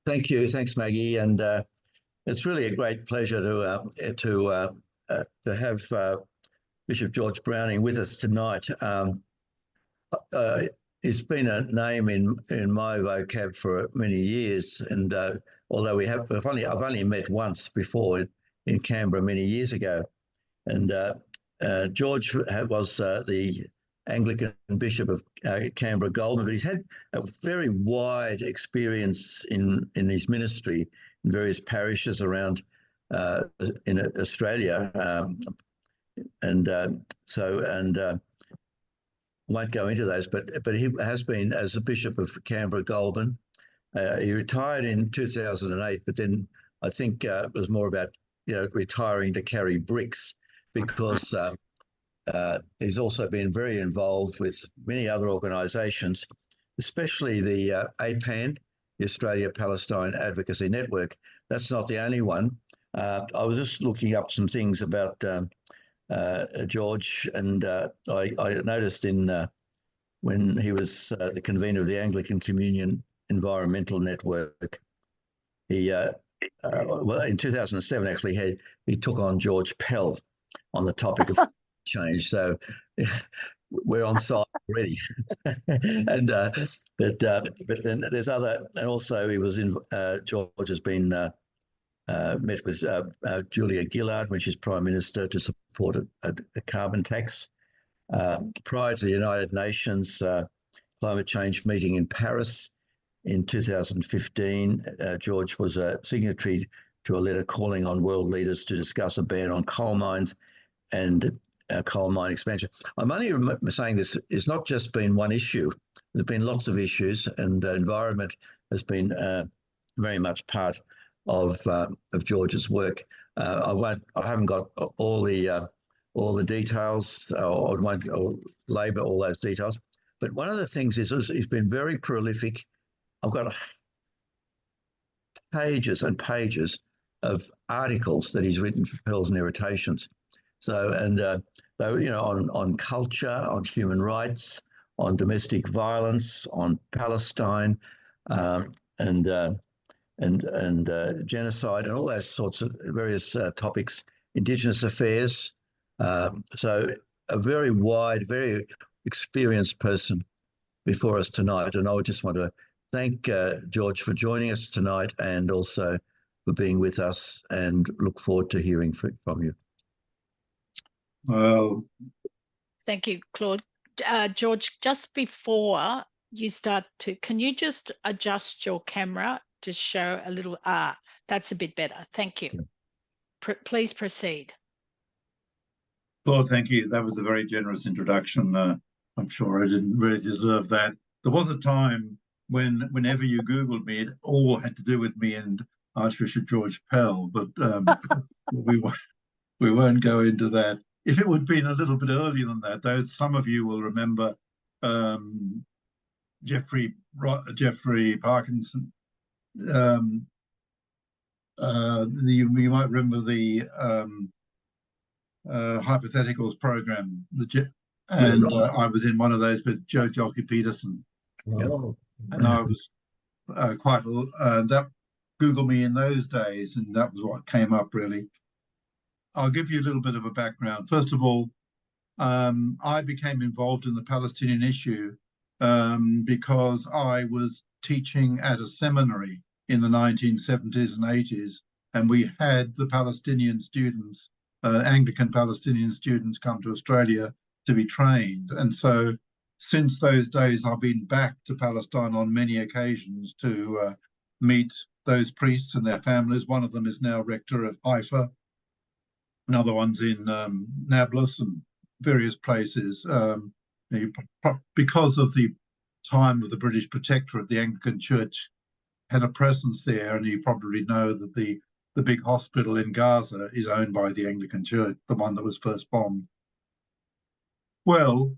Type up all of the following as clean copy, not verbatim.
Thank you. Thanks, Maggie. And it's really a great pleasure to have Bishop George Browning with us tonight. It's been a name in my vocab for many years, and although I've only met once before in Canberra many years ago, and George was the Anglican Bishop of Canberra Goulburn, but he's had a very wide experience in his ministry in various parishes around in Australia, won't go into those, but he has been as a Bishop of Canberra Goulburn. He retired in 2008, but then I think it was more about retiring to carry bricks, because he's also been very involved with many other organisations, especially the APAN, the Australia Palestine Advocacy Network. That's not the only one. I was just looking up some things about George, and I noticed when he was the convener of the Anglican Communion Environmental Network, he well, in 2007 actually he took on George Pell on the topic of change. So we're on side already. And but then there's other, and also he was in. George has been met with Julia Gillard when she's Prime Minister to support a carbon tax. Prior to the United Nations climate change meeting in Paris in 2015, George was a signatory to a letter calling on world leaders to discuss a ban on coal mines and coal mine expansion. I'm only saying this, it's not just been one issue. There's been lots of issues, and environment has been very much part of George's work. I haven't got all the details, or won't labour all those details. But one of the things is he's been very prolific. I've got pages and pages of articles that he's written for Pearls and Irritations. So, and on culture, on human rights, on domestic violence, on Palestine, and genocide, and all those sorts of various topics, Indigenous affairs. So a very wide, very experienced person before us tonight. And I would just want to thank George for joining us tonight, and also for being with us, and look forward to hearing from you. Well, thank you, Claude. George, just before you start can you just adjust your camera to show a little, that's a bit better. Thank you. Please proceed. Claude, thank you. That was a very generous introduction. I'm sure I didn't really deserve that. There was a time whenever you Googled me, it all had to do with me and Archbishop George Pell, but we won't go into that. If it would have been a little bit earlier than that, though, some of you will remember Jeffrey Parkinson. You might remember the hypotheticals program, and I was in one of those with Joe Jockey Peterson. Oh. And I was quite that Google me in those days, and that was what came up really. I'll give you a little bit of a background. First of all, I became involved in the Palestinian issue because I was teaching at a seminary in the 1970s and 80s, and we had the Palestinian students, Anglican Palestinian students, come to Australia to be trained. And so since those days, I've been back to Palestine on many occasions to meet those priests and their families. One of them is now rector of Haifa. Another one's in Nablus and various places. Because of the time of the British Protectorate, the Anglican Church had a presence there, and you probably know that the big hospital in Gaza is owned by the Anglican Church, the one that was first bombed. Well,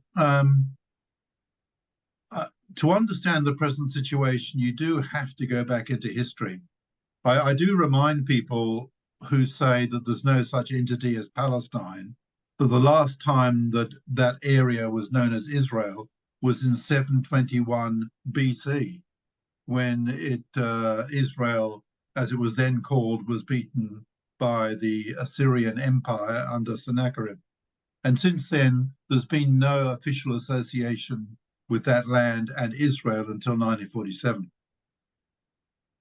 to understand the present situation, you do have to go back into history. I do remind people who say that there's no such entity as Palestine, that the last time that that area was known as Israel was in 721 BC, when Israel, as it was then called, was beaten by the Assyrian Empire under Sennacherib. And since then, there's been no official association with that land and Israel until 1947.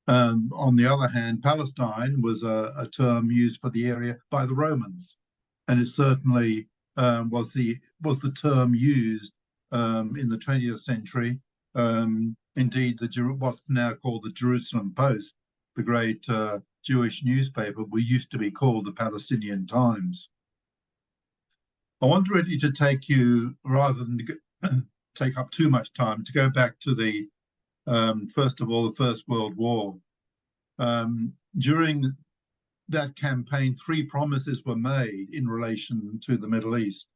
On the other hand, Palestine was a term used for the area by the Romans, and it certainly was the term used in the 20th century. Indeed, what's now called the Jerusalem Post, the great Jewish newspaper, used to be called the Palestinian Times. I want really to take you, rather than take up too much time, to go back to the first of all, the First World War. During that campaign, 3 promises were made in relation to the Middle East.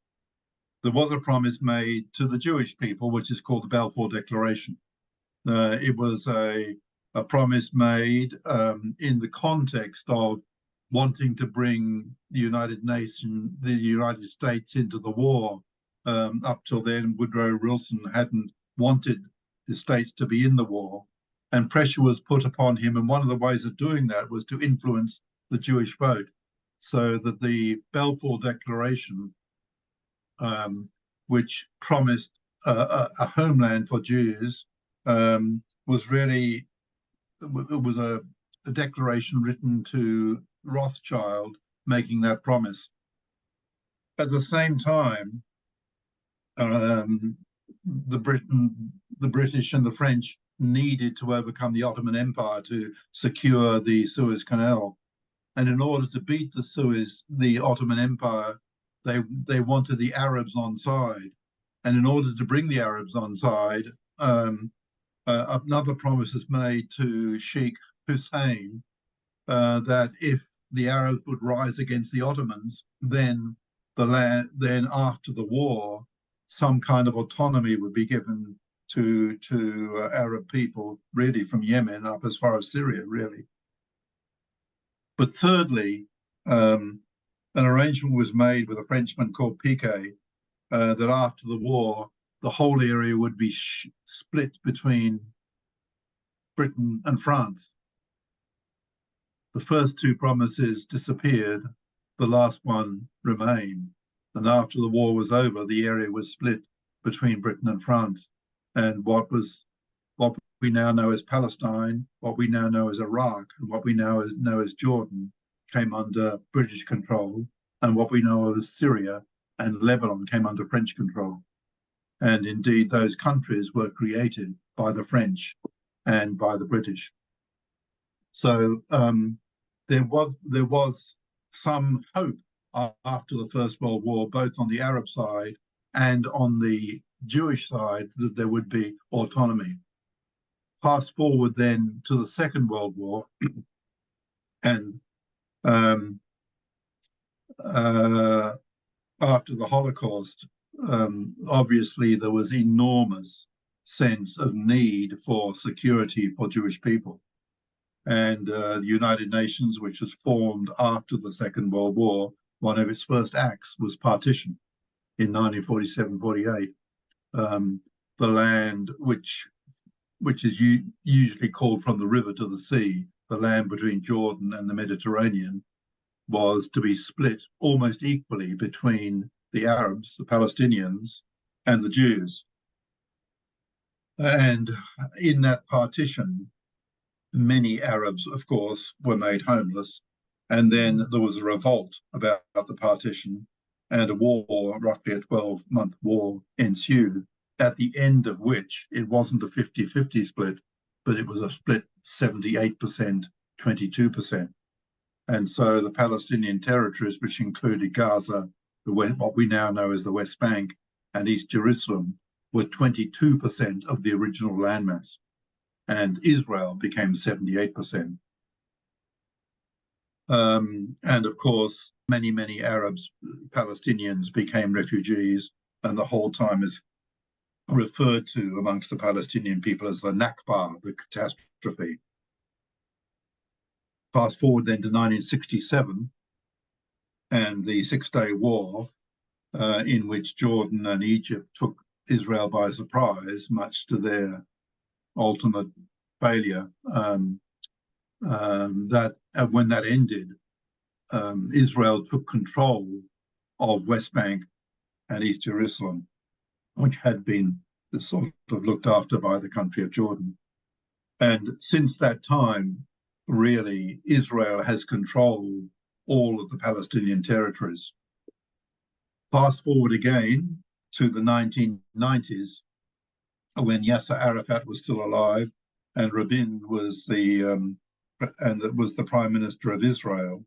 There was a promise made to the Jewish people, which is called the Balfour Declaration. It was a promise made in the context of wanting to bring the United States into the war. Up till then, Woodrow Wilson hadn't wanted the States to be in the war, and pressure was put upon him. And one of the ways of doing that was to influence the Jewish vote, so that the Balfour Declaration, which promised a homeland for Jews, was really, it was a declaration written to Rothschild making that promise. At the same time, the British and the French needed to overcome the Ottoman Empire to secure the Suez Canal. And in order to beat the Ottoman Empire, they wanted the Arabs on side. And in order to bring the Arabs on side, another promise is made to Sheikh Hussein that if the Arabs would rise against the Ottomans, then after the war, some kind of autonomy would be given to Arab people, really from Yemen up as far as Syria, really. But thirdly, an arrangement was made with a Frenchman called Piquet that after the war, the whole area would be split between Britain and France. The first 2 promises disappeared, the last one remained. And after the war was over, the area was split between Britain and France. And what we now know as Palestine, what we now know as Iraq, and what we now know as Jordan came under British control, and what we know as Syria and Lebanon came under French control. And indeed, those countries were created by the French and by the British. So there was some hope after the First World War, both on the Arab side and on the Jewish side, that there would be autonomy. Fast forward then to the Second World War, and after the Holocaust, obviously there was enormous sense of need for security for Jewish people. And the United Nations, which was formed after the Second World War, one of its first acts was partition in 1947-48. The land which is usually called from the river to the sea, the land between Jordan and the Mediterranean, was to be split almost equally between the Arabs, the Palestinians, and the Jews. And in that partition, many Arabs, of course, were made homeless. And then there was a revolt about the partition, and a war, roughly a 12-month war, ensued, at the end of which it wasn't a 50-50 split, but it was a split 78%, 22%. And so the Palestinian territories, which included Gaza, what we now know as the West Bank, and East Jerusalem, were 22% of the original landmass. And Israel became 78%. And of course, many Arabs, Palestinians became refugees, and the whole time is referred to amongst the Palestinian people as the Nakba, the catastrophe. Fast forward then to 1967 and the Six-Day War, in which Jordan and Egypt took Israel by surprise, much to their ultimate failure. That when that ended, Israel took control of West Bank and East Jerusalem, which had been sort of looked after by the country of Jordan. And since that time, really, Israel has controlled all of the Palestinian territories. Fast forward again to the 1990s, when Yasser Arafat was still alive and Rabin was the Prime Minister of Israel.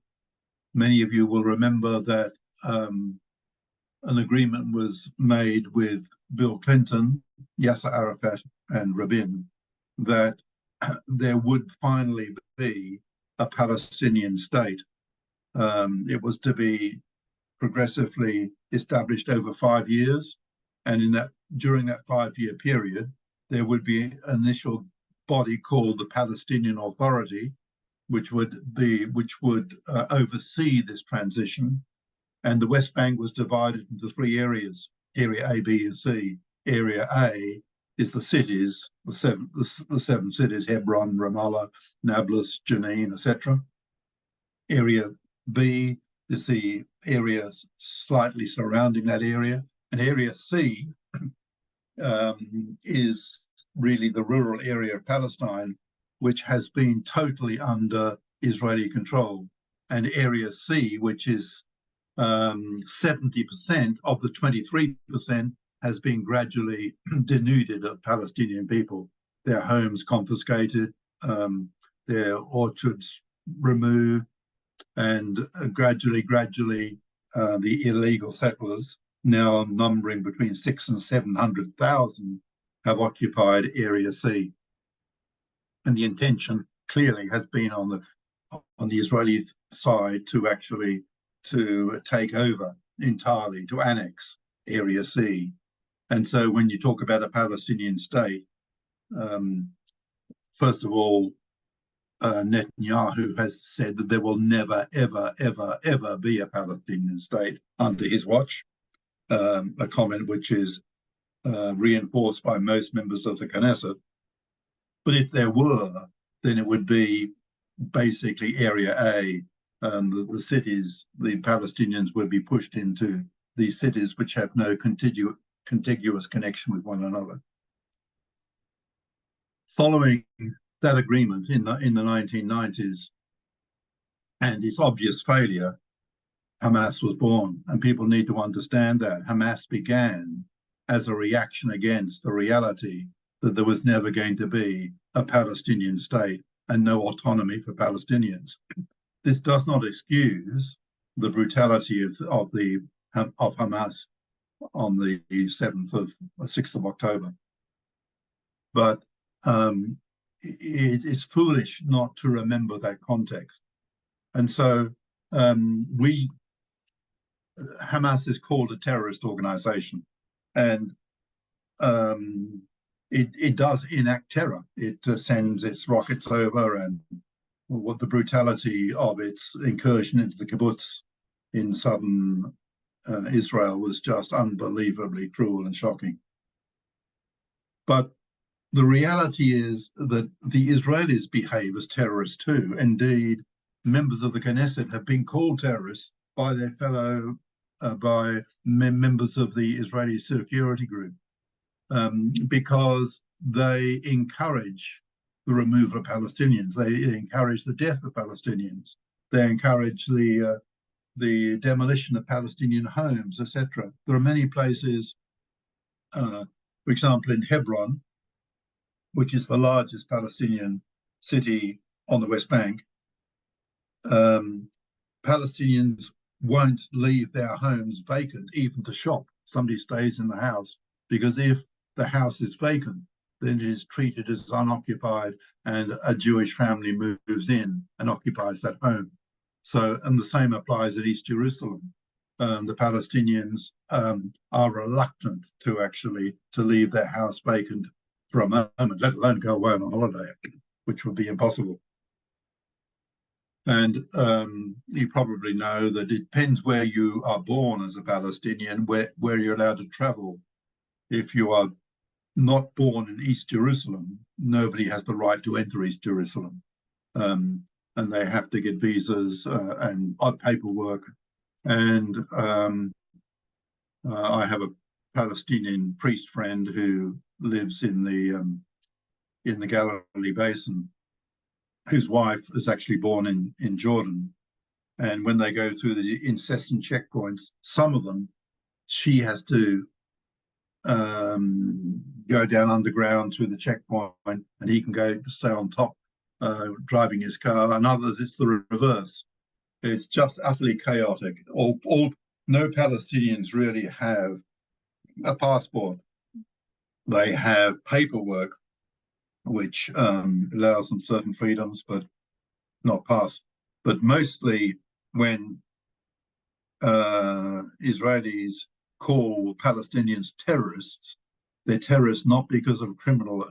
Many of you will remember that an agreement was made with Bill Clinton, Yasser Arafat, and Rabin that there would finally be a Palestinian state. It was to be progressively established over 5 years, and during that 5-year period, there would be an initial body called the Palestinian Authority, which would oversee this transition. And the West Bank was divided into 3 areas: Area A, B, and C. Area A is the cities, the seven cities: Hebron, Ramallah, Nablus, Jenin, etc. Area B is the areas slightly surrounding that area, and Area C is really the rural area of Palestine, which has been totally under Israeli control. And Area C, which is 70% of the 23%, has been gradually denuded of Palestinian people. Their homes confiscated, their orchards removed, and gradually, the illegal settlers, now numbering between 600,000 and 700,000, have occupied Area C. And the intention clearly has been on the Israeli side to take over entirely, to annex Area C. And so when you talk about a Palestinian state, first of all, Netanyahu has said that there will never, ever, ever, ever be a Palestinian state under his watch, a comment which is reinforced by most members of the Knesset. But if there were, then it would be basically Area A, the cities, the Palestinians would be pushed into these cities which have no contiguous connection with one another. Following that agreement in the 1990s and its obvious failure, Hamas was born, and people need to understand that Hamas began as a reaction against the reality that there was never going to be a Palestinian state and no autonomy for Palestinians. This does not excuse the brutality of Hamas on the 6th of October. But it is foolish not to remember that context. And so Hamas is called a terrorist organization, and it does enact terror. It sends its rockets over, and what the brutality of its incursion into the kibbutz in southern Israel was just unbelievably cruel and shocking. But the reality is that the Israelis behave as terrorists too. Indeed, members of the Knesset have been called terrorists by their fellow, by members of the Israeli security group, because they encourage the removal of Palestinians. They encourage the death of Palestinians. They encourage the demolition of Palestinian homes, etc. There are many places, for example, in Hebron, which is the largest Palestinian city on the West Bank, Palestinians won't leave their homes vacant, even to shop. Somebody stays in the house, because if the house is vacant, then it is treated as unoccupied, and a Jewish family moves in and occupies that home. So, and the same applies at East Jerusalem. The Palestinians are reluctant to leave their house vacant for a moment, let alone go away on a holiday, which would be impossible. And you probably know that it depends where you are born as a Palestinian, where you're allowed to travel. If you are not born in East Jerusalem, nobody has the right to enter East Jerusalem. And they have to get visas and odd paperwork. And I have a Palestinian priest friend who lives in the Galilee Basin, whose wife is actually born in Jordan. And when they go through the incessant checkpoints, some of them, she has to go down underground through the checkpoint, and he can go stay on top, driving his car. And others, it's the reverse. It's just utterly chaotic. No Palestinians really have a passport. They have paperwork, which allows them certain freedoms, but not pass. But mostly when Israelis call Palestinians terrorists, they're terrorists not because of a criminal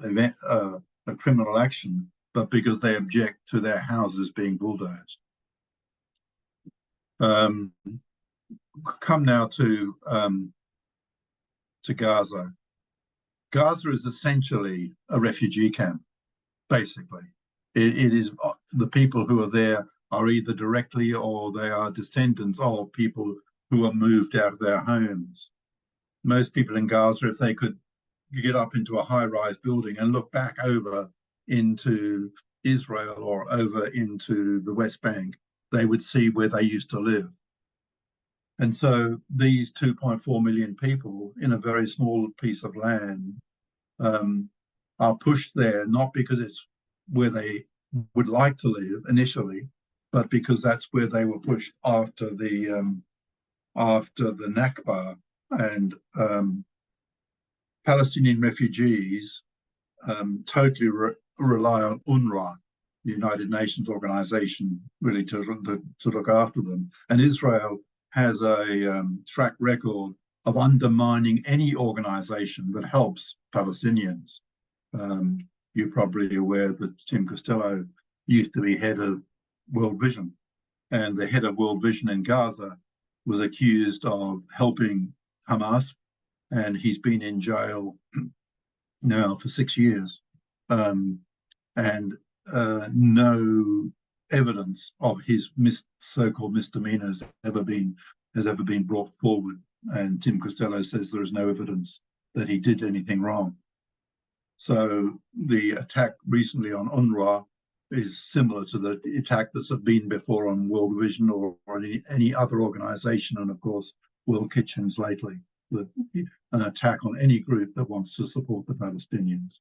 action, but because they object to their houses being bulldozed. Come now to Gaza. Gaza is essentially a refugee camp, basically. It is the people who are there are either directly or they are descendants of people who are moved out of their homes. Most people in Gaza, if they could get up into a high-rise building and look back over into Israel or over into the West Bank, they would see where they used to live. And so these 2.4 million people in a very small piece of land are pushed there, not because it's where they would like to live initially, but because that's where they were pushed after the Nakba. And Palestinian refugees totally rely on UNRWA, the United Nations organization, really to look after them. And Israel has a track record of undermining any organization that helps Palestinians. You're probably aware that Tim Costello used to be head of World Vision, and the head of World Vision in Gaza was accused of helping Hamas, and he's been in jail now for 6 years, and no evidence of his so-called misdemeanors has ever been brought forward. And Tim Costello says there is no evidence that he did anything wrong. So the attack recently on UNRWA is similar to the attack that's been before on World Vision or any other organization, and of course World Kitchens lately, an attack on any group that wants to support the Palestinians.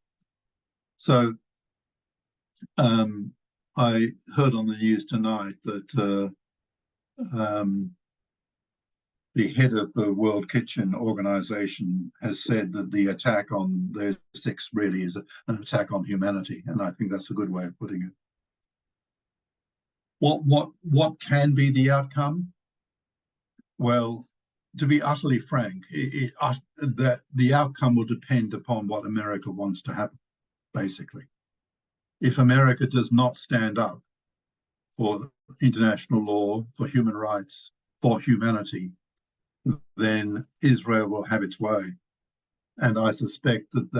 So I heard on the news tonight that the head of the World Kitchen organization has said that the attack on those 6 really is an attack on humanity, and I think that's a good way of putting it. What can be the outcome? Well, to be utterly frank, that the outcome will depend upon what America wants to happen, basically. If America does not stand up for international law, for human rights, for humanity, then Israel will have its way. And I suspect that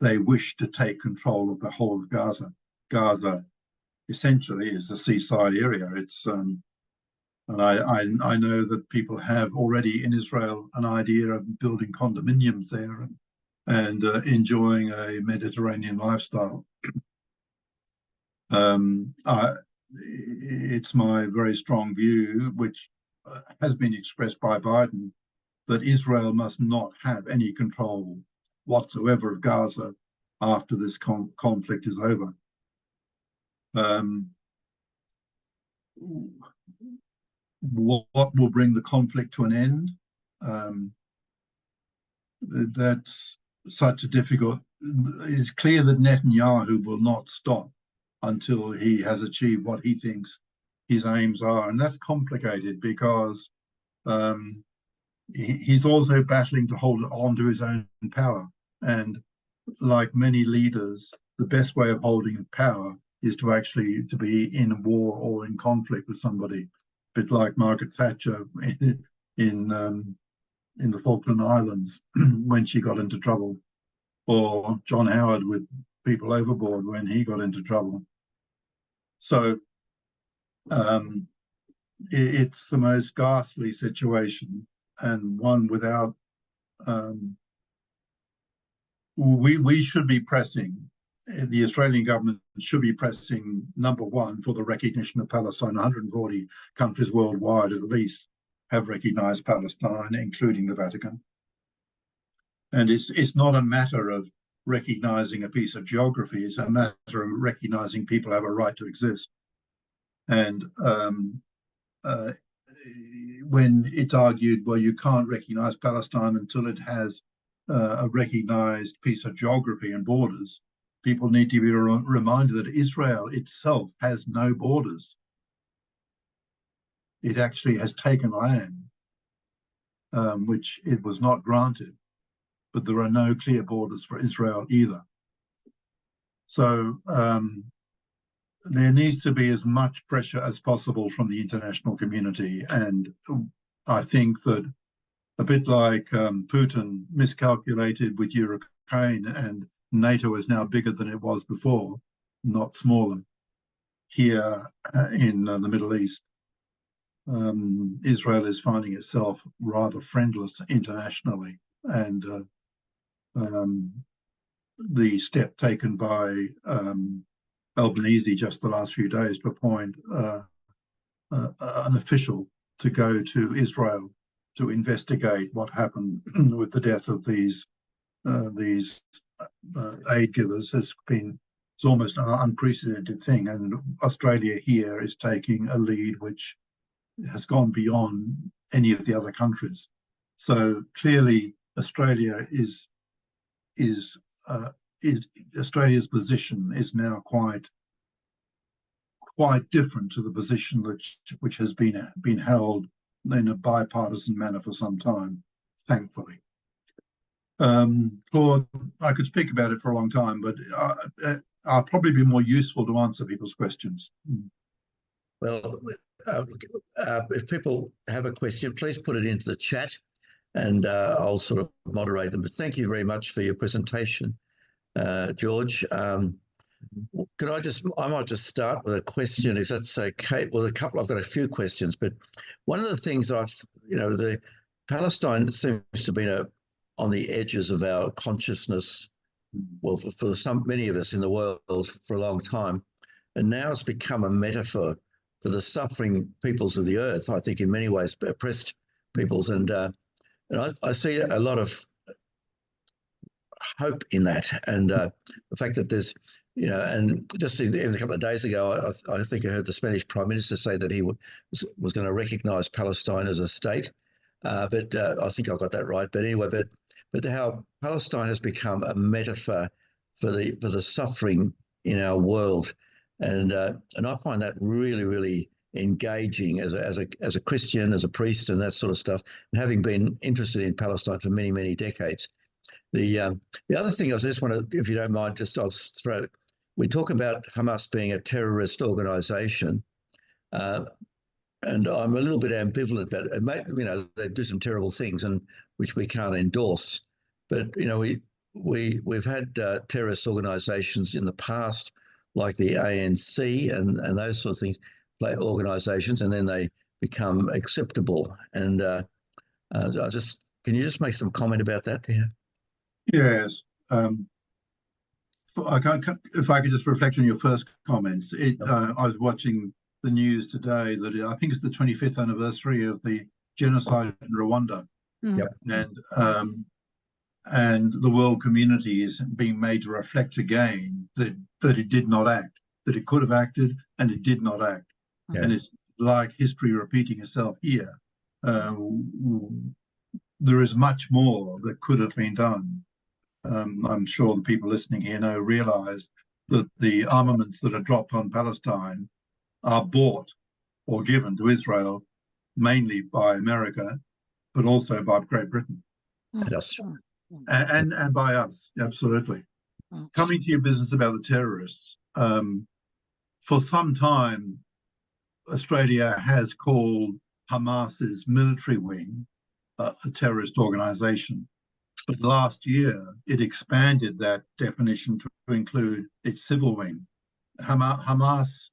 they wish to take control of the whole of Gaza. Gaza essentially is the seaside area. It's and I know that people have already in Israel an idea of building condominiums there and enjoying a Mediterranean lifestyle. It's my very strong view, which has been expressed by Biden, that Israel must not have any control whatsoever of Gaza after this conflict is over. What will bring the conflict to an end? That's such a difficult. It's clear that Netanyahu will not stop until he has achieved what he thinks his aims are, and that's complicated because he's also battling to hold on to his own power. And like many leaders, the best way of holding power is to be in war or in conflict with somebody, a bit like Margaret Thatcher in the Falkland Islands when she got into trouble. or John Howard with people overboard when he got into trouble. So it's the most ghastly situation, and one without we should be pressing, the Australian government should be pressing, number one, for the recognition of Palestine. 140 countries worldwide at least have recognized Palestine, including the Vatican. And it's not a matter of recognizing a piece of geography, it's a matter of recognizing people have a right to exist. And when it's argued, well, you can't recognize Palestine until it has a recognized piece of geography and borders, people need to be reminded that Israel itself has no borders. It actually has taken land, which it was not granted, but there are no clear borders for Israel either. So there needs to be as much pressure as possible from the international community. And I think that a bit like Putin miscalculated with Ukraine, and NATO is now bigger than it was before, not smaller, here in the Middle East. Israel is finding itself rather friendless internationally, and the step taken by Albanese just the last few days to appoint an official to go to Israel to investigate what happened with the death of these aid givers has been, it's almost an unprecedented thing. And Australia here is taking a lead which has gone beyond any of the other countries. So clearly Australia is Australia's position is now quite different to the position which has been held in a bipartisan manner for some time, thankfully. Claude, I could speak about it for a long time, but I'll probably be more useful to answer people's questions. Well, if people have a question, please put it into the chat, and I'll sort of moderate them. But thank you very much for your presentation, George. I might just start with a question, if that's okay. Well, I've got a few questions, but one of the things the Palestine seems to be on the edges of our consciousness, well, for many of us in the world for a long time, and now it's become a metaphor for the suffering peoples of the earth, I think in many ways, oppressed peoples, and I see a lot of hope in that, and the fact that there's, and just even a couple of days ago, I think I heard the Spanish Prime Minister say that he was going to recognise Palestine as a state, but I think I got that right. But anyway, but how Palestine has become a metaphor for the suffering in our world, and I find that really, really engaging as a Christian, as a priest, and that sort of stuff, and having been interested in Palestine for many, many decades. The other thing I just want to, if you don't mind, I'll throw. We talk about Hamas being a terrorist organisation, and I'm a little bit ambivalent about it. They do some terrible things, and which we can't endorse. But we've had terrorist organisations in the past, like the ANC and those sort of things, organisations, and then they become acceptable. And can you just make some comment about that there? Yes. If I could just reflect on your first comments. I was watching the news today that I think it's the 25th anniversary of the genocide in Rwanda. Yep. And the world community is being made to reflect again that it did not act, that it could have acted and it did not act. Yeah. And it's like history repeating itself here. There is much more that could have been done. I'm sure the people listening here realize that the armaments that are dropped on Palestine are bought or given to Israel mainly by America, but also by Great Britain. Yes. And by us, absolutely. Coming to your business about the terrorists, for some time, Australia has called Hamas's military wing a terrorist organization. But last year, it expanded that definition to include its civil wing. Hamas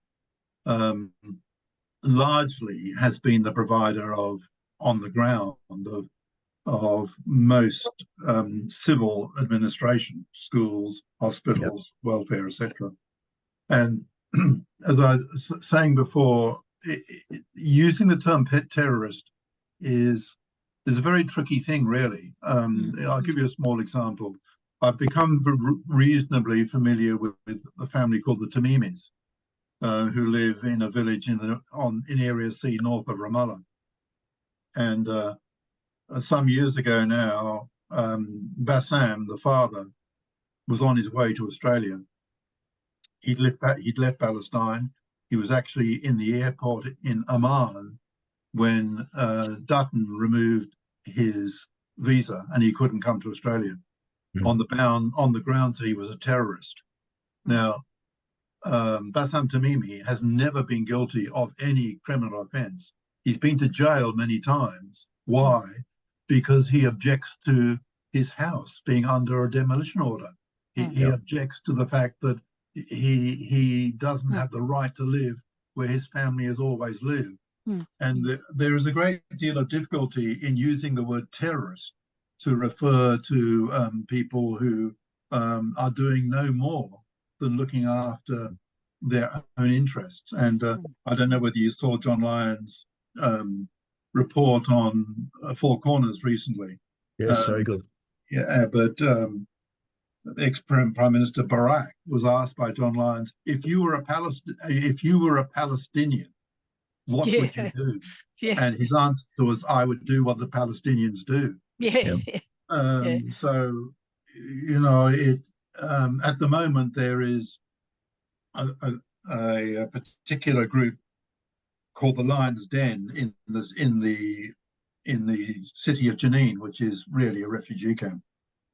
largely has been the provider of, on the ground, of most civil administration, schools, hospitals, welfare, etc. And as I was saying before, using the term terrorist is a very tricky thing, really. I'll give you a small example. I've become reasonably familiar with a family called the Tamimis, who live in a village in Area C north of Ramallah. And some years ago now, Bassam, the father, was on his way to Australia. He'd left Palestine. He was actually in the airport in Amman when Dutton removed his visa and he couldn't come to Australia on the grounds that he was a terrorist. Now, Bassam Tamimi has never been guilty of any criminal offence. He's been to jail many times. Why? Because he objects to his house being under a demolition order. He objects to the fact that he doesn't have the right to live where his family has always lived. And there is a great deal of difficulty in using the word terrorist to refer to people who are doing no more than looking after their own interests. And I don't know whether you saw John Lyon's report on Four Corners recently. Yes, very good. Yeah, but ex-Prime Minister Barak was asked by John Lyons, if you were a Palestinian, what would you do? And his answer was, I would do what the Palestinians do. So, you know, at the moment there is a particular group called the Lion's Den in the city of Jenin, which is really a refugee camp.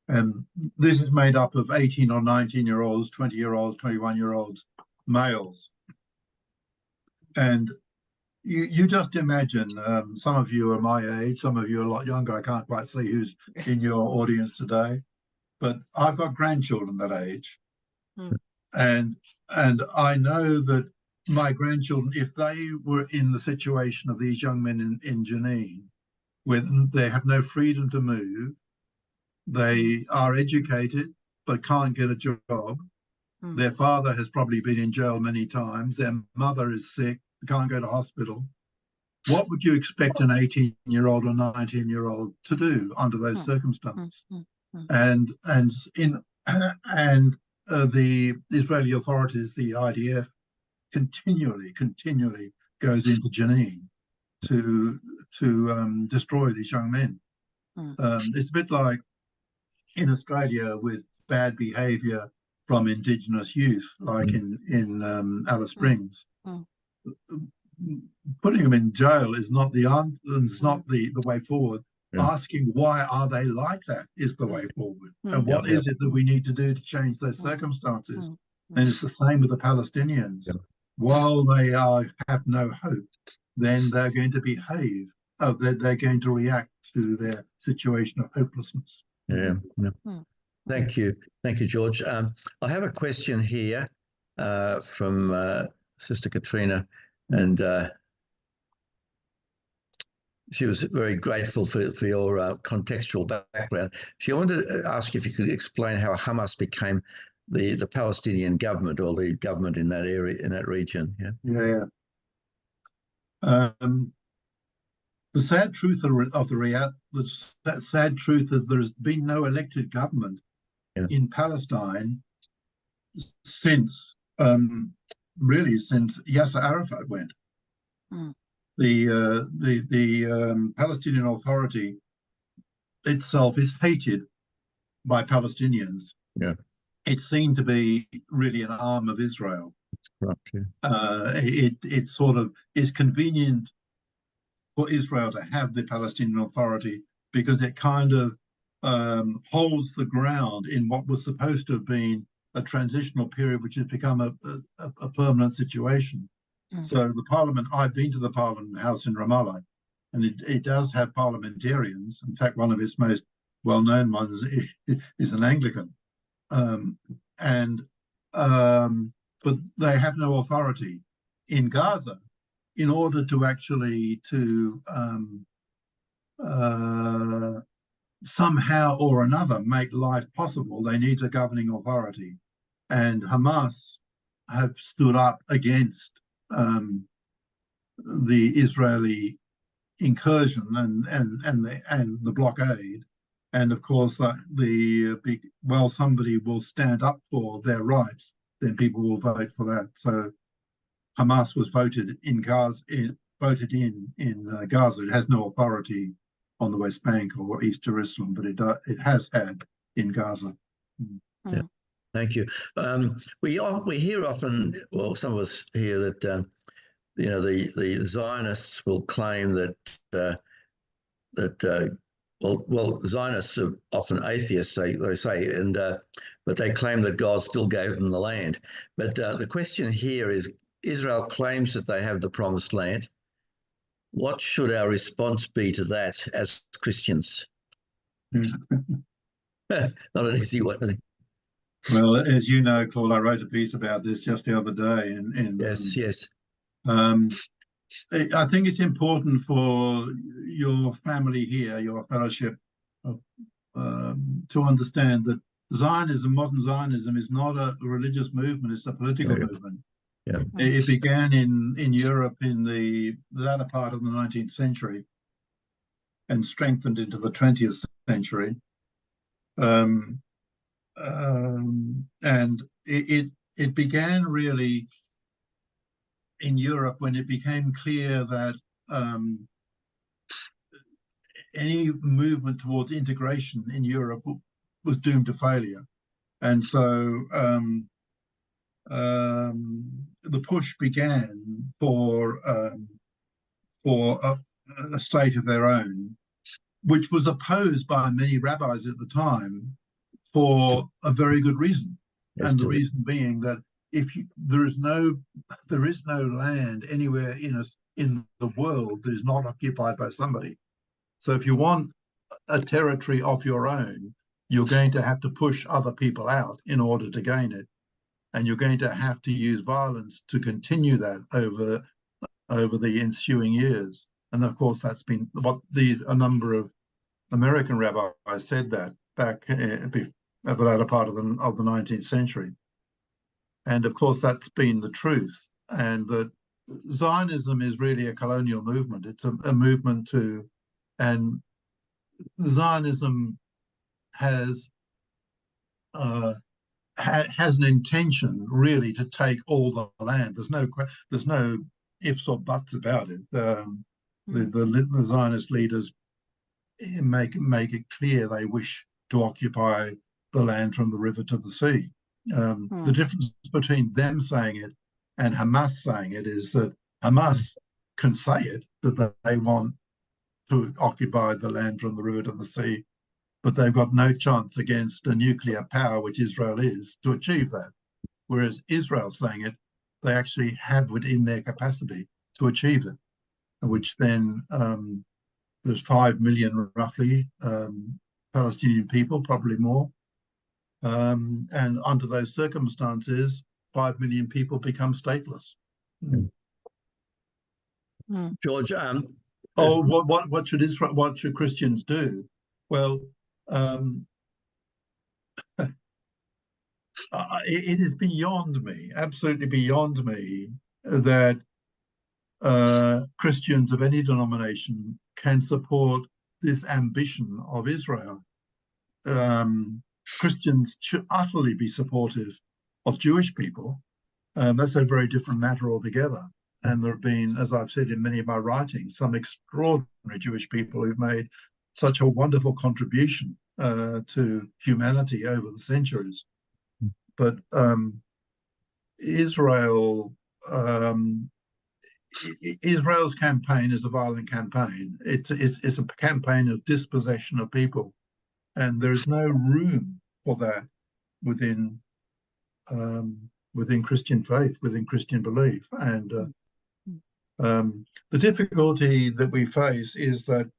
And this is made up of 18 or 19-year-olds, 20-year-olds, 21-year-olds, males. And you just imagine, some of you are my age, some of you are a lot younger. I can't quite see who's in your audience today, but I've got grandchildren that age. And I know that my grandchildren, if they were in the situation of these young men in Jenin, where they have no freedom to move, they are educated but can't get a job. Their father has probably been in jail many times. Their mother is sick, can't go to hospital. What would you expect an 18-year-old or 19-year-old to do under those circumstances? And the Israeli authorities, the IDF, continually goes into Jenin to destroy these young men. It's a bit like in Australia with bad behaviour from Indigenous youth, like in Alice Springs. Putting them in jail is not the answer, it's not the way forward. Asking why are they like that is the way forward. And what is it that we need to do to change those circumstances? And it's the same with the Palestinians. While they have no hope, then they're going to behave. They're going to react to their situation of hopelessness. Thank you, George. I have a question here from Sister Katrina, and she was very grateful for your contextual background. She wanted to ask if you could explain how Hamas became the Palestinian government, or the government in that area, in that region. The sad truth the sad truth is there's been no elected government in Palestine since since Yasser Arafat went. The Palestinian Authority itself is hated by Palestinians. It's seen to be really an arm of Israel. It sort of is convenient for Israel to have the Palestinian Authority because it kind of holds the ground in what was supposed to have been a transitional period, which has become a permanent situation. So the parliament, I've been to the parliament house in Ramallah, and it does have parliamentarians. In fact, one of its most well-known one is an Anglican, but they have no authority in Gaza in order to actually somehow or another make life possible. They need a governing authority, and Hamas have stood up against the Israeli incursion and the blockade. And of course, somebody will stand up for their rights, then people will vote for that. So Hamas was voted in Gaza. Gaza. It has no authority on the West Bank or East Jerusalem, but it has had in Gaza. Yeah. Thank you. We hear often, well, some of us hear that the Zionists will claim that Zionists are often atheists, they say, but they claim that God still gave them the land. But the question here is, Israel claims that they have the promised land. What should our response be to that as Christians? Not an easy one, I think. Well, as you know, Claude, I wrote a piece about this just the other day, and yes. I think it's important for your family here, your fellowship, to understand that Zionism, modern Zionism, is not a religious movement; it's a political movement. Yeah. It began in Europe in the latter part of the 19th century and strengthened into the 20th century. And it began really in Europe when it became clear that any movement towards integration in Europe was doomed to failure. And so the push began for a state of their own, which was opposed by many rabbis at the time for a very good reason. And the reason being that there is no land anywhere in the world that is not occupied by somebody. So if you want a territory of your own, you're going to have to push other people out in order to gain it. And you're going to have to use violence to continue that over the ensuing years. And of course, that's been what a number of American rabbis said that back at the latter part of the 19th century. And of course, that's been the truth. And that Zionism is really a colonial movement. It's a movement and Zionism has an intention really to take all the land. There's no ifs or buts about it. The Zionist leaders make it clear they wish to occupy the land from the river to the sea. The difference between them saying it and Hamas saying it is that Hamas can say it, that they want to occupy the land from the river to the sea, but they've got no chance against a nuclear power, which Israel is, to achieve that. Whereas Israel saying it, they actually have it in their capacity to achieve it, which then there's 5 million roughly Palestinian people, probably more. And under those circumstances, 5 million people become stateless. George, what should Christians do? Well, it is beyond me, absolutely beyond me, that Christians of any denomination can support this ambition of Israel. Christians should utterly be supportive of Jewish people. That's a very different matter altogether. And there have been, as I've said in many of my writings, some extraordinary Jewish people who've made such a wonderful contribution to humanity over the centuries. But Israel's campaign is a violent campaign. It's a campaign of dispossession of people, and there is no room for that within Christian faith, within Christian belief. And the difficulty that we face is that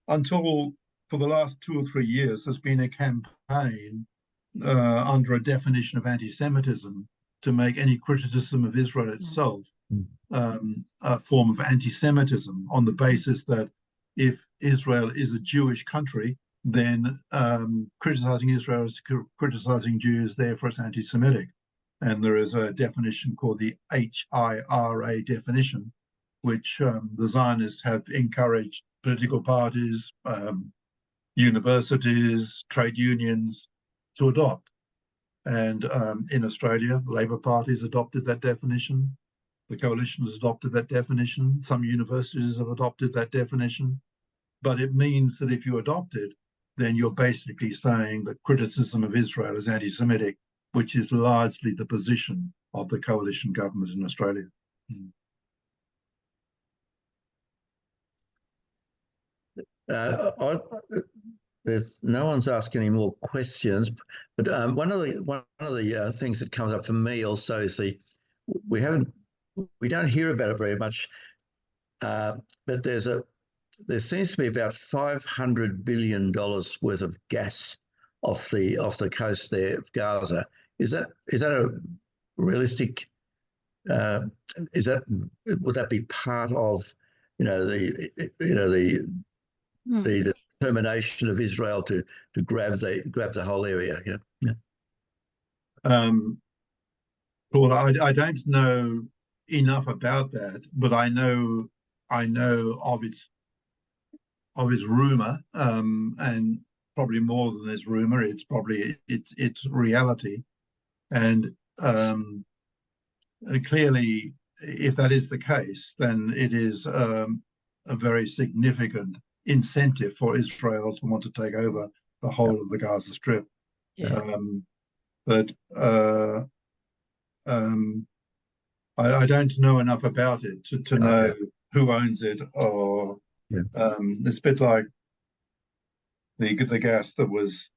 until for the last 2 or 3 years, there's been a campaign under a definition of anti-Semitism to make any criticism of Israel itself a form of anti-Semitism, on the basis that if Israel is a Jewish country, then criticizing Israel is criticizing Jews, therefore it's anti-Semitic. And there is a definition called the HIRA definition, which the Zionists have encouraged political parties, universities, trade unions to adopt. And in Australia, the Labor Party has adopted that definition. The coalition has adopted that definition. Some universities have adopted that definition. But it means that if you adopt it, then you're basically saying that criticism of Israel is anti-Semitic, which is largely the position of the coalition government in Australia. There's no one's asking any more questions, but one of the things that comes up for me also is we don't hear about it very much, but there seems to be about $500 billion worth of gas off the coast there of Gaza. Is that a realistic? Would that be part of the determination of Israel to grab the whole area? Claude, I don't know enough about that, but I know of its rumor, and probably more than this rumor. It's probably it's reality, and clearly, if that is the case, then it is a very significant incentive for Israel to want to take over the whole of the Gaza Strip. Yeah. But I don't know enough about it to know who owns it, or it's a bit like the gas that was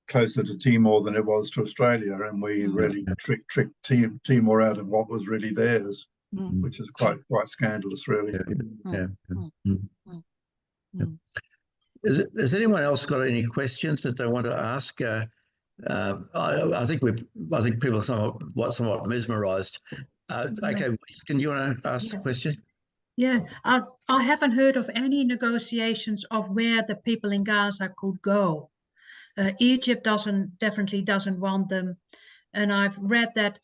closer to Timor than it was to Australia, and we really tricked Timor out of what was really theirs, which is quite scandalous, really. Has anyone else got any questions that they want to ask? I think people are somewhat mesmerised. Okay, can you want to ask a question? Yeah, I haven't heard of any negotiations of where the people in Gaza could go. Egypt definitely doesn't want them, and I've read that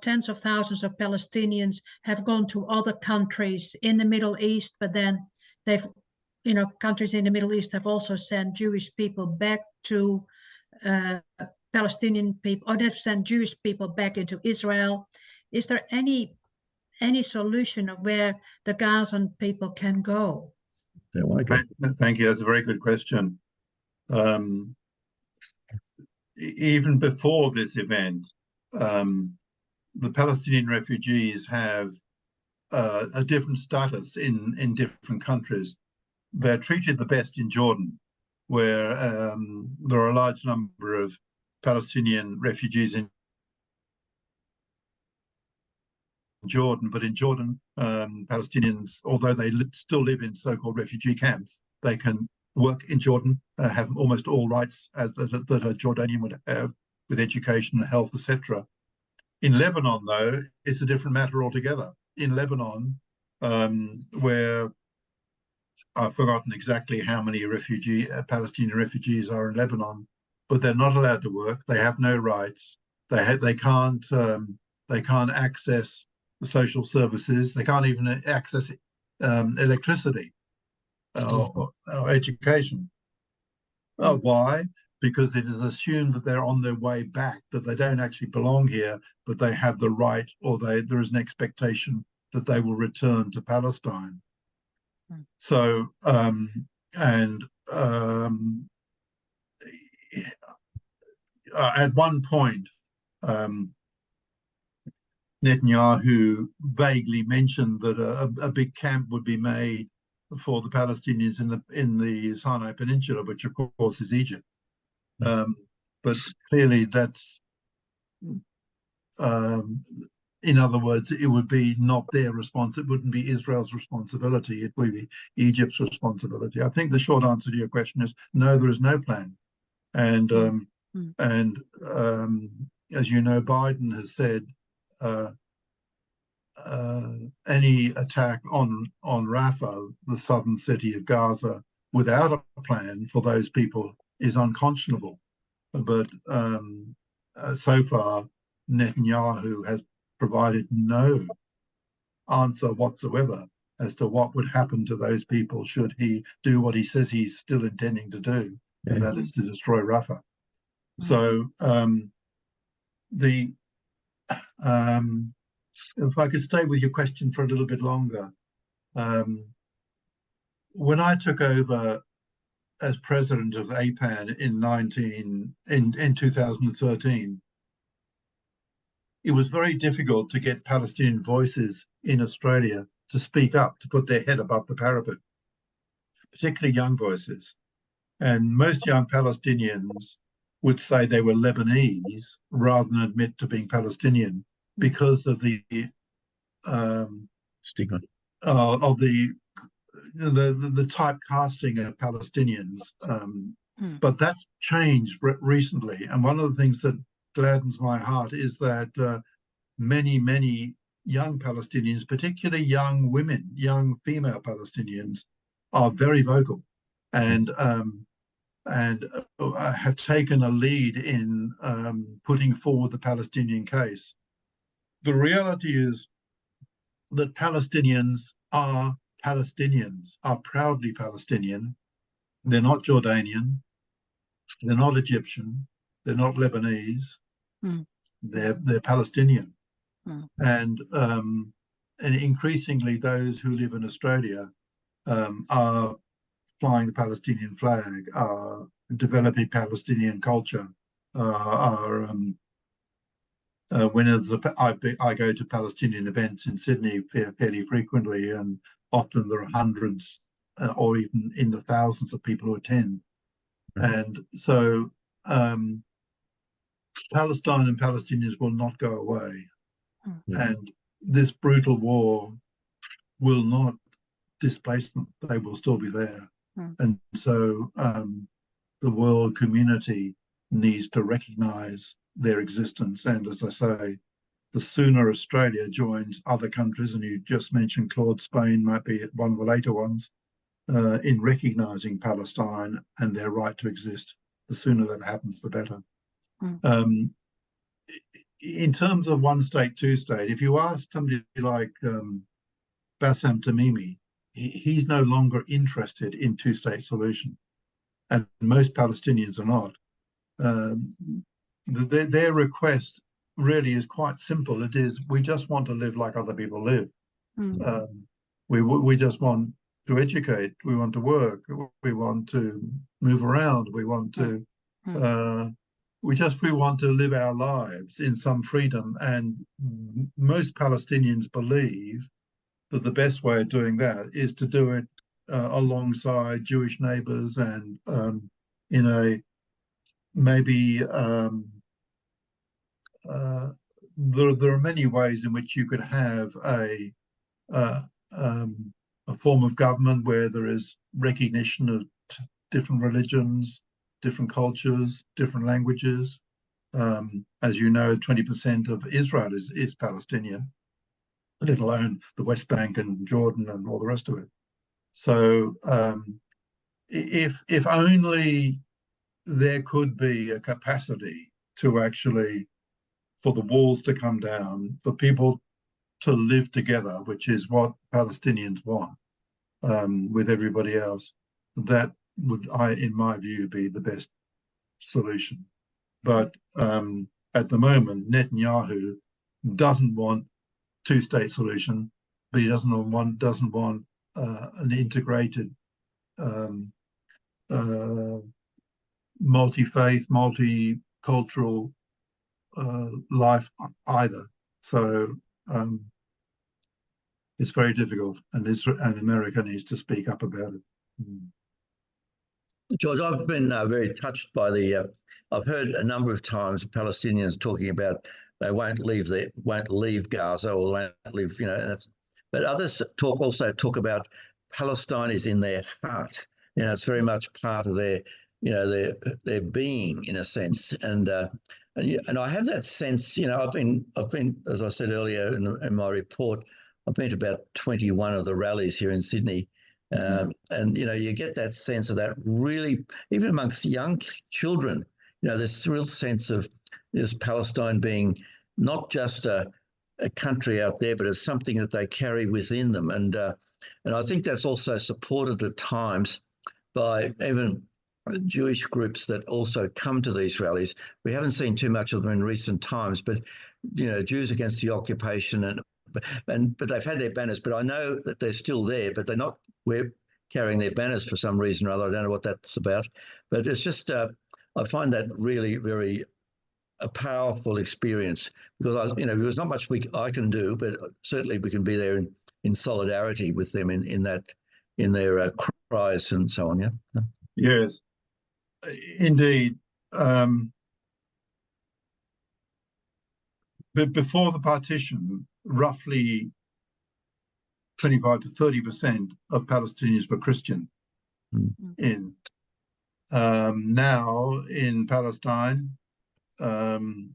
tens of thousands of Palestinians have gone to other countries in the Middle East, but then they've countries in the Middle East have also sent Jewish people back to Palestinian people, or they've sent Jewish people back into Israel. Is there any solution of where the Gazan people can go? Thank you. That's a very good question. Even before this event, the Palestinian refugees have a different status in different countries. They're treated the best in Jordan, where there are a large number of Palestinian refugees in Jordan. But in Jordan, Palestinians, although they still live in so-called refugee camps, they can work in Jordan, have almost all rights that a Jordanian would have, with education, health, etc. In Lebanon, though, it's a different matter altogether. In Lebanon, where I've forgotten exactly how many Palestinian refugees are in Lebanon, but they're not allowed to work. They have no rights. They can't access the social services. They can't even access electricity or education. Why? Because it is assumed that they're on their way back, that they don't actually belong here, but they have the right, or there is an expectation that they will return to Palestine. So, at one point, Netanyahu vaguely mentioned that a big camp would be made for the Palestinians in the Sinai Peninsula, which of course is Egypt. But clearly, that's in other words, it would be not their response. It wouldn't be Israel's responsibility. It would be Egypt's responsibility. I think the short answer to your question is no, there is no plan. And as you know, Biden has said any attack on Rafah, the southern city of Gaza, without a plan for those people is unconscionable. But so far, Netanyahu has provided no answer whatsoever as to what would happen to those people should he do what he says he's still intending to do, and that is to destroy Rafah. So if I could stay with your question for a little bit longer, when I took over as president of APAN in 2013, it was very difficult to get Palestinian voices in Australia to speak up, to put their head above the parapet, particularly young voices. And most young Palestinians would say they were Lebanese rather than admit to being Palestinian because of the stigma of the typecasting of Palestinians. But that's changed recently. And one of the things that gladdens my heart is that many young Palestinians, particularly young women, young female Palestinians, are very vocal and have taken a lead in putting forward the Palestinian case. The reality is that Palestinians, are proudly Palestinian. They're not Jordanian, they're not Egyptian, they're not Lebanese, they're Palestinian. And increasingly those who live in Australia are flying the Palestinian flag, are developing Palestinian culture, I go to Palestinian events in Sydney fairly frequently, and often there are hundreds or even in the thousands of people who attend. And so Palestine and Palestinians will not go away. And this brutal war will not displace them. They will still be there. And so the world community needs to recognize their existence. And as I say, the sooner Australia joins other countries, and you just mentioned Claude, Spain might be one of the later ones, in recognizing Palestine and their right to exist, the sooner that happens, the better. In terms of one state, two state, if you ask somebody like Bassam Tamimi, he's no longer interested in two-state solution, and most Palestinians are not. Their request really is quite simple. It is, we just want to live like other people live. We just want to educate, we want to work, we want to move around, we want to we want to live our lives in some freedom. And most Palestinians believe that the best way of doing that is to do it alongside Jewish neighbors and in a maybe there are many ways in which you could have a form of government where there is recognition of different religions, different cultures, different languages. As you know, 20% of Israel is Palestinian, let alone the West Bank and Jordan and all the rest of it. So if only there could be a capacity to actually, for the walls to come down, for people to live together, which is what Palestinians want with everybody else, that would, in my view, be the best solution. But at the moment, Netanyahu doesn't want two-state solution, but he doesn't want an integrated, multi-faith, multicultural life either. So it's very difficult, and America needs to speak up about it. George, I've been very touched by I've heard a number of times Palestinians talking about they won't leave Gaza, or won't leave, but others also talk about Palestine is in their heart. It's very much part of their being, in a sense. And I have that sense. I've been, as I said earlier in my report, I've been to about 21 of the rallies here in Sydney. And you get that sense of that, really, even amongst young children, this real sense of this Palestine being not just a country out there, but as something that they carry within them. And I think that's also supported at times by even Jewish groups that also come to these rallies. We haven't seen too much of them in recent times, but Jews against the occupation, but they've had their banners. But I know that they're still there, but they're not. We're carrying their banners for some reason or other. I don't know what that's about, but it's just I find that really very a powerful experience, because there's not much I can do, but certainly we can be there in solidarity with them in their cries and so on. Yeah. Yes, indeed. But before the partition, roughly 25 to 30% of Palestinians were Christian. Now in Palestine, 1%,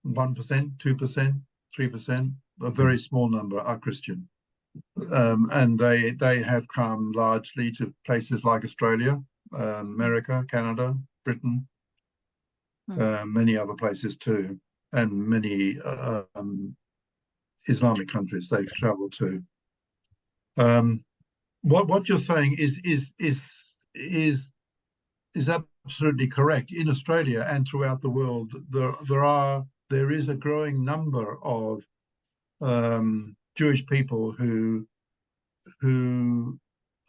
2%, 3%, a very small number are Christian. And they have come largely to places like Australia, America, Canada, Britain, many other places too, and many Islamic countries they've traveled to. What you're saying is absolutely correct. In Australia and throughout the world, there is a growing number of Jewish people who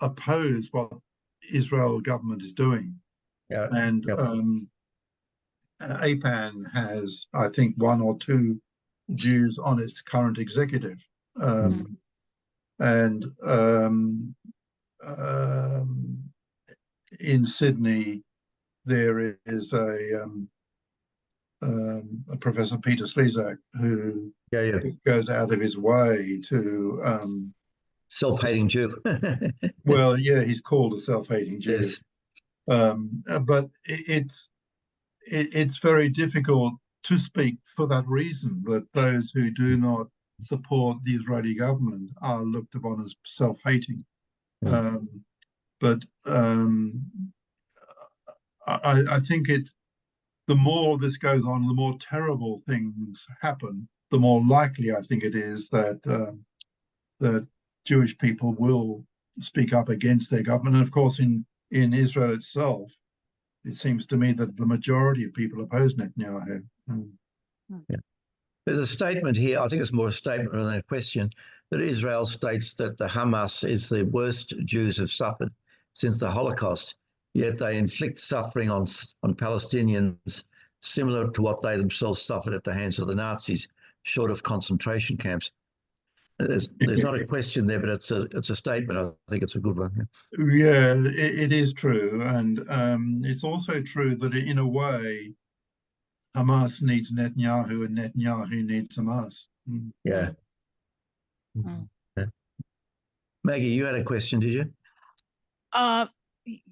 oppose what Israel government is doing. Yeah. And APAN has, I think, 1 or 2 Jews on its current executive. And in Sydney, there is a Professor Peter Slezak who goes out of his way to self-hating Jew. Well, yeah, he's called a self-hating Jew. Yes. But it's very difficult to speak for that reason, that those who do not support the Israeli government are looked upon as self-hating. But I think the more this goes on, the more terrible things happen, the more likely I think it is that that Jewish people will speak up against their government. And of course, in Israel itself, it seems to me that the majority of people oppose Netanyahu. There's a statement here, I think it's more a statement than a question, that Israel states that the Hamas is the worst Jews have suffered since the Holocaust, yet they inflict suffering on Palestinians similar to what they themselves suffered at the hands of the Nazis, short of concentration camps. There's not a question there, but it's a statement. I think it's a good one. Yeah, it is true. And it's also true that in a way, Hamas needs Netanyahu and Netanyahu needs Hamas. Yeah. Maggie, you had a question, did you?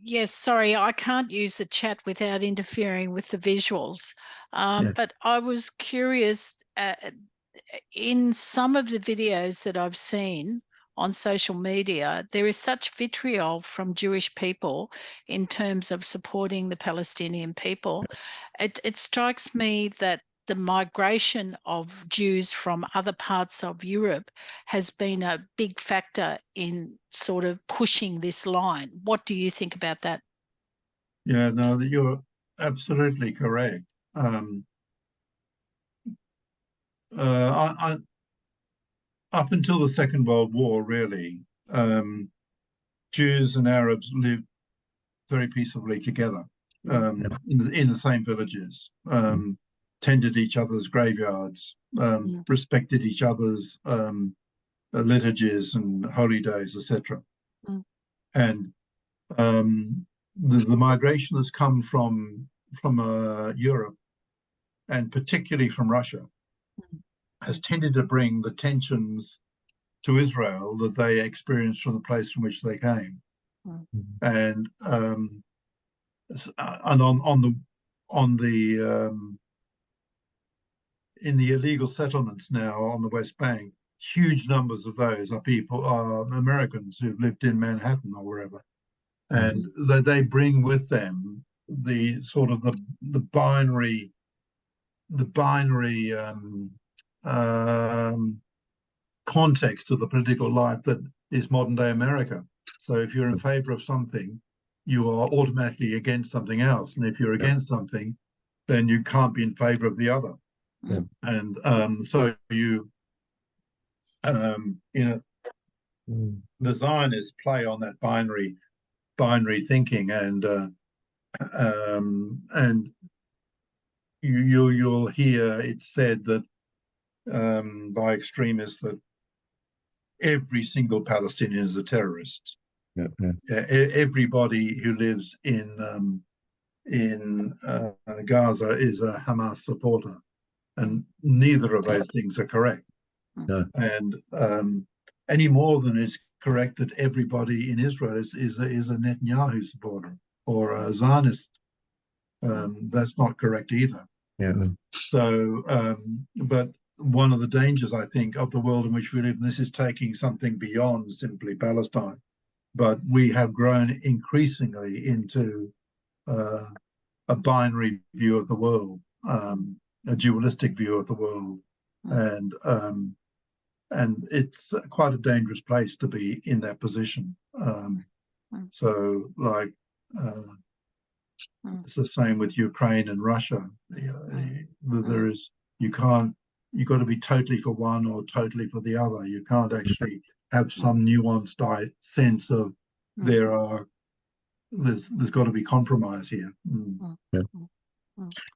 Yes, sorry, I can't use the chat without interfering with the visuals. But I was curious, in some of the videos that I've seen on social media, there is such vitriol from Jewish people in terms of supporting the Palestinian people. It strikes me that the migration of Jews from other parts of Europe has been a big factor in sort of pushing this line. What do you think about that? Yeah, no, you're absolutely correct. Up until the Second World War, really, Jews and Arabs lived very peaceably together in the same villages, tended each other's graveyards, respected each other's liturgies and holy days, etc. And the migration that's come from Europe, and particularly from Russia, has tended to bring the tensions to Israel that they experienced from the place from which they came. And in the illegal settlements now on the West Bank, huge numbers of those are Americans who've lived in Manhattan or wherever, and they bring with them the sort of the binary context of the political life that is modern day America. So if you're in favor of something, you are automatically against something else, and if you're against something, then you can't be in favor of the other. And so the Zionists play on that binary thinking, and you'll hear it said that by extremists that every single Palestinian is a terrorist. Everybody who lives in Gaza is a Hamas supporter, and neither of those things are correct. No. And any more than it's correct that everybody in Israel is a Netanyahu supporter or a Zionist. That's not correct either. So, but one of the dangers, I think, of the world in which we live, and this is taking something beyond simply Palestine, but we have grown increasingly into a binary view of the world, a dualistic view of the world, and it's quite a dangerous place to be in that position. So, like, it's the same with Ukraine and Russia. There is, you've got to be totally for one or totally for the other. You can't actually have some nuanced sense of there's got to be compromise here.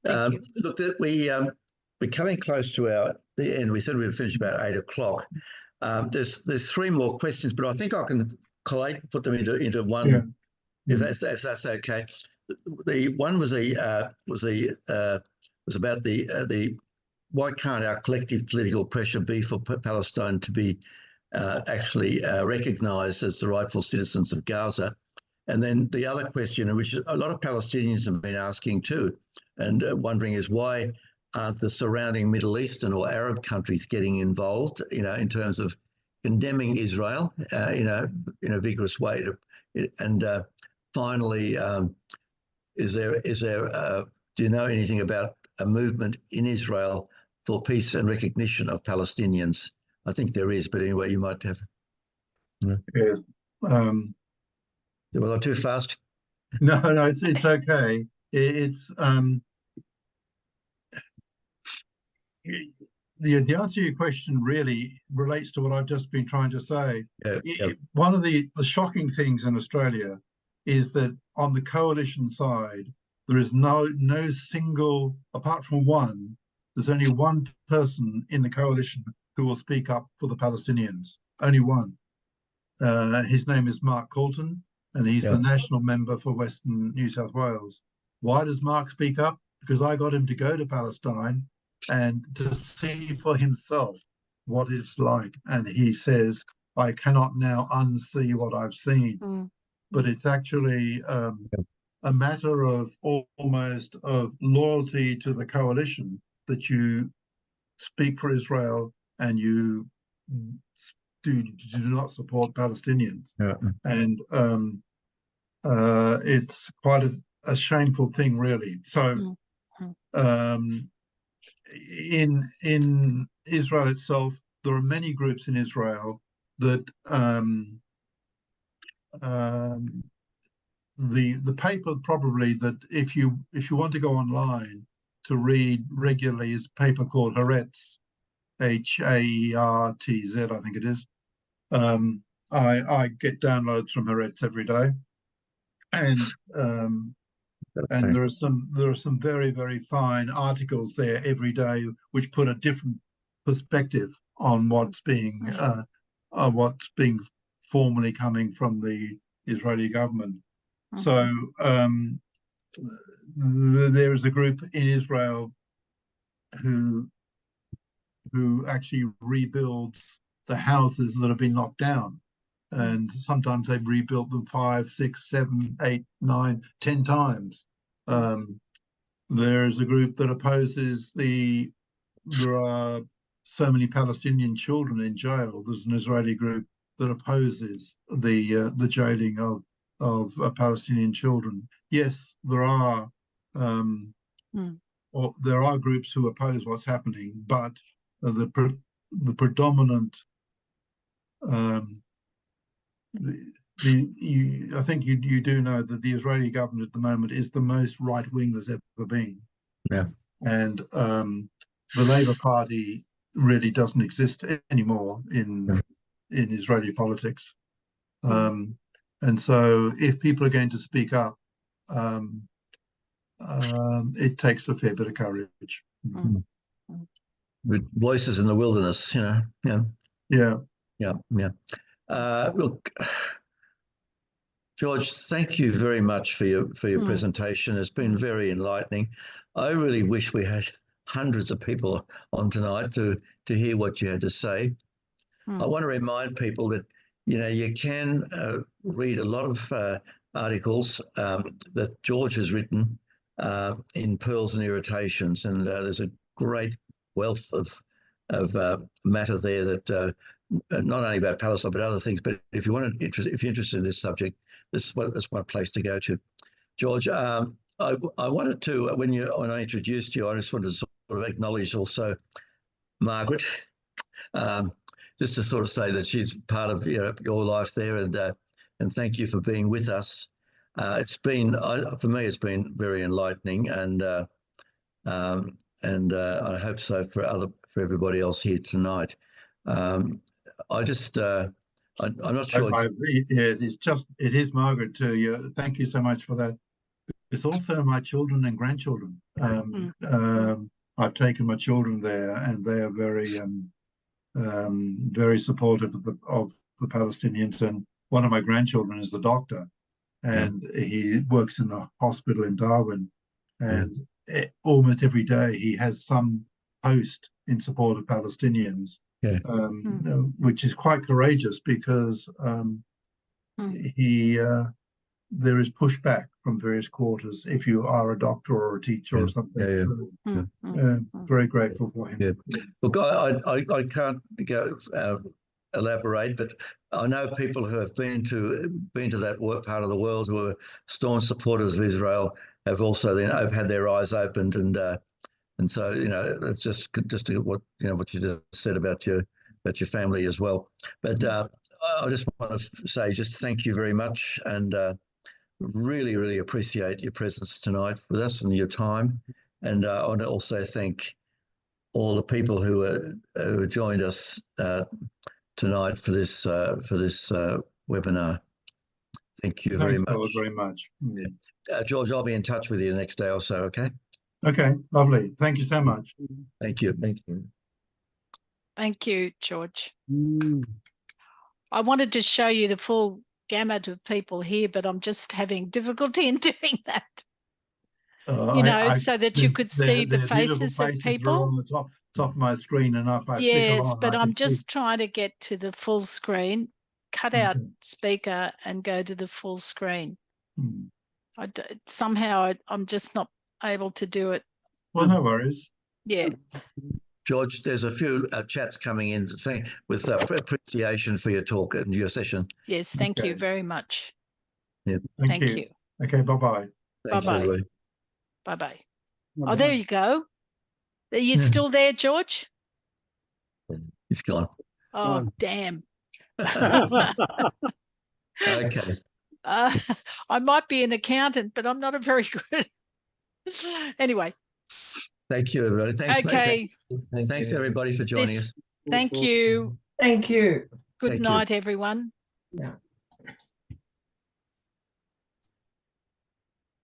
Look, we're coming close to the end. We said we'd finish about 8 o'clock. There's 3 more questions, but I think I can put them into one, if that's okay. The one was about the why can't our collective political pressure be for Palestine to be actually recognised as the rightful citizens of Gaza? And then the other question, which a lot of Palestinians have been asking too, and wondering, is why aren't the surrounding Middle Eastern or Arab countries getting involved, in terms of condemning Israel, in a vigorous way? And finally, is there do you know anything about a movement in Israel for peace and recognition of Palestinians? I think there is, but anyway, you might have. Was I too fast? No, it's okay. It's the answer to your question really relates to what I've just been trying to say. One of the shocking things in Australia is that on the coalition side, there is no single, apart from one, there's only one person in the coalition who will speak up for the Palestinians. Only one. His name is Mark Coulton, and he's the national member for Western New South Wales. Why does Mark speak up? Because I got him to go to Palestine and to see for himself what it's like. And he says, I cannot now unsee what I've seen. But it's actually a matter of almost of loyalty to the coalition that you speak for Israel and you do not support Palestinians. And it's quite a shameful thing, really. So in Israel itself, there are many groups in Israel that the paper probably that if you want to go online to read regularly is a paper called Haaretz, Haertz, I think it is. I get downloads from Haaretz every day, and there are some very, very fine articles there every day which put a different perspective on what's being formally coming from the Israeli government. So there is a group in Israel who who actually rebuilds the houses that have been knocked down. And sometimes they've rebuilt them 5, 6, 7, 8, 9, 10 times. There's a group that opposes there are so many Palestinian children in jail. There's an Israeli group that opposes the jailing of Palestinian children. Yes, there are there are groups who oppose what's happening, but the predominant I think you do know that the Israeli government at the moment is the most right wing there's ever been. Yeah, and the Labour Party really doesn't exist anymore in Israeli politics. And so, if people are going to speak up, it takes a fair bit of courage. With voices in the wilderness, you know. Yeah. Look, George, thank you very much for your presentation. It's been very enlightening. I really wish we had hundreds of people on tonight to hear what you had to say. I want to remind people that you can read a lot of articles that George has written in Pearls and Irritations, and there's a great wealth of matter there that not only about Palestine but other things. But if you're interested in this subject, that's one place to go to. George, I wanted to when I introduced you, I just wanted to sort of acknowledge also Margaret. Just to sort of say that she's part of your life there, and thank you for being with us. It's been for me, it's been very enlightening, and I hope so for everybody else here tonight. I'm not sure. It is Margaret too. Thank you so much for that. It's also my children and grandchildren. I've taken my children there, and they are very supportive of the Palestinians. And one of my grandchildren is a doctor, and he works in the hospital in Darwin. And almost every day he has some post in support of Palestinians, which is quite courageous because there is pushback from various quarters if you are a doctor or a teacher or something. Very grateful for him. Look, I can't go elaborate, but I know people who have been to that part of the world who are staunch supporters of Israel have also have had their eyes opened, and so it's just what what you just said about your family as well. But I just want to say thank you very much, and really appreciate your presence tonight with us and your time. And I want to also thank all the people who joined us tonight for this webinar. Thank you very much. George, I'll be in touch with you the next day or so, okay? Okay, lovely. Thank you so much. Thank you. Thank you, George. I wanted to show you the full gamut of people here, but I'm just having difficulty in doing that. So that you could see the faces of people. Are on the top of my screen, and if I flick along, but I'm just trying to get to the full screen, cut out speaker and go to the full screen. Somehow I'm just not able to do it. Well, no worries. Yeah. George, there's a few chats coming in with appreciation for your talk and your session. Yes, thank you very much. Yeah. Thank you. Okay, bye-bye. Bye-bye. Bye-bye. Oh, there you go. Are you still there, George? He's gone. Oh, damn. Okay. I might be an accountant, but I'm not a very good. Anyway. Thank you, everybody. Thanks, okay. Thanks, everybody, for joining us. Thank you. Thank you. Good night, everyone. Yeah.